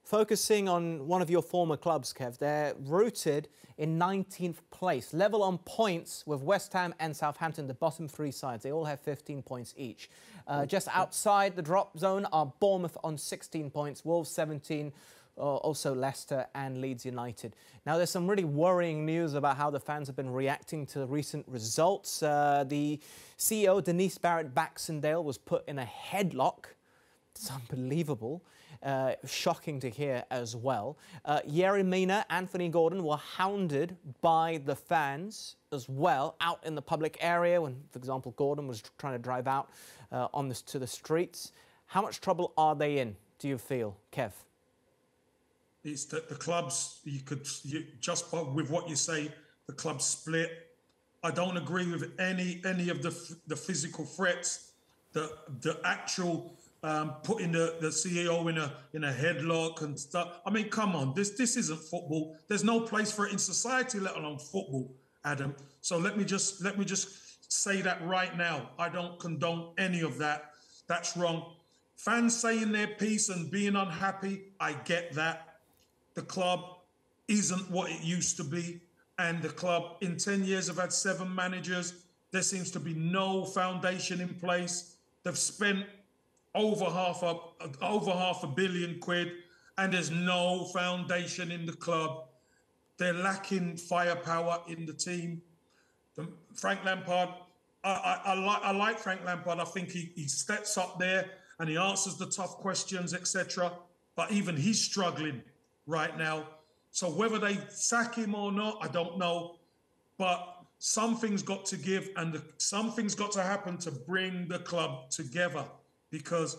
Focusing on one of your former clubs, Kev, they're rooted in 19th place, level on points with West Ham and Southampton, the bottom three sides. They all have 15 points each. Just outside the drop zone are Bournemouth on 16 points, Wolves 17, also Leicester and Leeds United. Now, there's some really worrying news about how the fans have been reacting to the recent results. The CEO, Denise Barrett-Baxendale, was put in a headlock. It's unbelievable. Shocking to hear as well. Yerry Mina, Anthony Gordon were hounded by the fans as well out in the public area when, for example, Gordon was trying to drive out to the streets. How much trouble are they in, do you feel, Kev? It's that the clubs, just with what you say, the clubs split. I don't agree with any of the physical threats, the actual putting the CEO in a headlock and stuff. I mean, come on, this isn't football. There's no place for it in society, let alone football, Adam. So let me just say that right now. I don't condone any of that. That's wrong. Fans saying their piece and being unhappy, I get that. The club isn't what it used to be, and the club in 10 years have had 7 managers. There seems to be no foundation in place. They've spent over half a billion quid, and there's no foundation in the club. They're lacking firepower in the team. Frank Lampard, I like Frank Lampard. I think he steps up there and he answers the tough questions, etc. But even he's struggling right now. So whether they sack him or not, I don't know. But something's got to give, and something's got to happen to bring the club together, because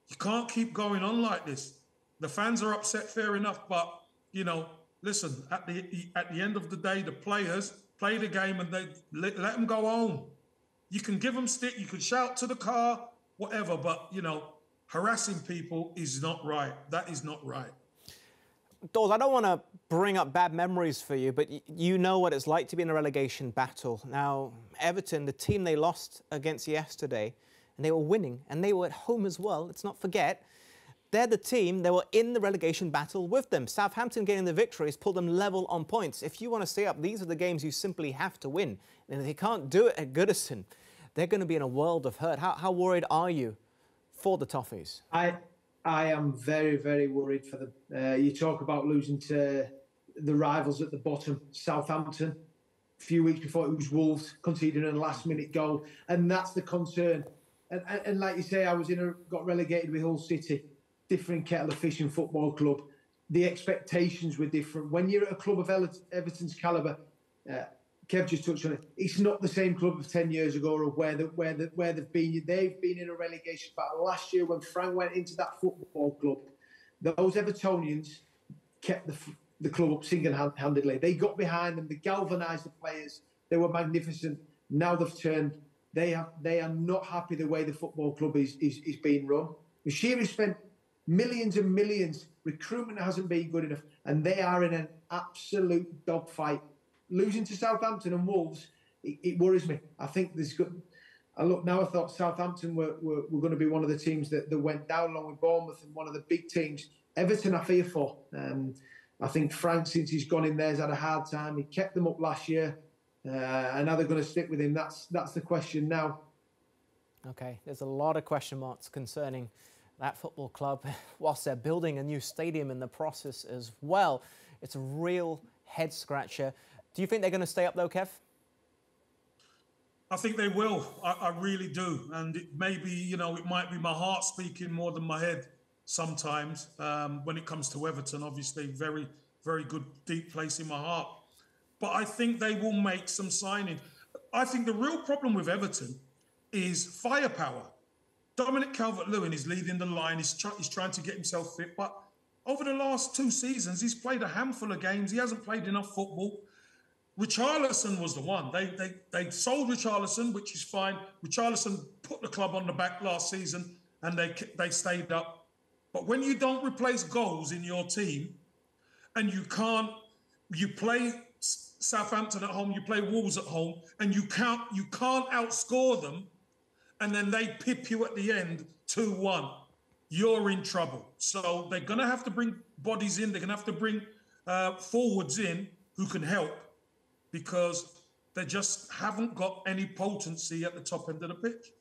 you can't keep going on like this. The fans are upset, fair enough, but, you know, listen, at the end of the day, the players play the game and they let them go home. You can give them stick, you can shout to the car, whatever, but, you know, harassing people is not right. That is not right. Dawes, I don't want to bring up bad memories for you, but you know what it's like to be in a relegation battle. Now, Everton, the team they lost against yesterday, and they were winning, and they were at home as well. Let's not forget, they're the team, they were in the relegation battle with them. Southampton getting the victory has pulled them level on points. If you want to stay up, these are the games you simply have to win. And if they can't do it at Goodison, they're going to be in a world of hurt. How worried are you for the Toffees? I am very, very worried for them. You talk about losing to the rivals at the bottom, Southampton. A few weeks before, it was Wolves conceding a last-minute goal, and that's the concern. And like you say, got relegated with Hull City, different kettle of fish in football club. The expectations were different. When you're at a club of Everton's calibre, Kev just touched on it. It's not the same club of 10 years ago, or where they've been. They've been in a relegation battle. Last year, when Frank went into that football club, those Evertonians kept the club up single-handedly. They got behind them. They galvanised the players. They were magnificent. Now they've turned. They are not happy the way the football club is being run. Shearer spent millions and millions. Recruitment hasn't been good enough, and they are in an absolute dogfight. Losing to Southampton and Wolves, it worries me. I think there's good. I thought Southampton were going to be one of the teams that went down along with Bournemouth, and one of the big teams. Everton, I fear for. I think Frank, since he's gone in there, has had a hard time. He kept them up last year. And now they're going to stick with him. That's the question now. OK, there's a lot of question marks concerning that football club, whilst they're building a new stadium in the process as well. It's a real head-scratcher. Do you think they're going to stay up, though, Kev? I think they will. I really do. And it may be, you know, it might be my heart speaking more than my head sometimes. When it comes to Everton, obviously, very, very good, deep place in my heart. But I think they will make some signing. I think the real problem with Everton is firepower. Dominic Calvert-Lewin is leading the line. He's trying to get himself fit. But over the last 2 seasons, he's played a handful of games. He hasn't played enough football. Richarlison was the one. They sold Richarlison, which is fine. Richarlison put the club on the back last season, and they stayed up. But when you don't replace goals in your team, and you play Southampton at home, you play Wolves at home, and you can't outscore them, and then they pip you at the end 2-1. you're in trouble. So they're going to have to bring bodies in. They're going to have to bring forwards in who can help, because they just haven't got any potency at the top end of the pitch.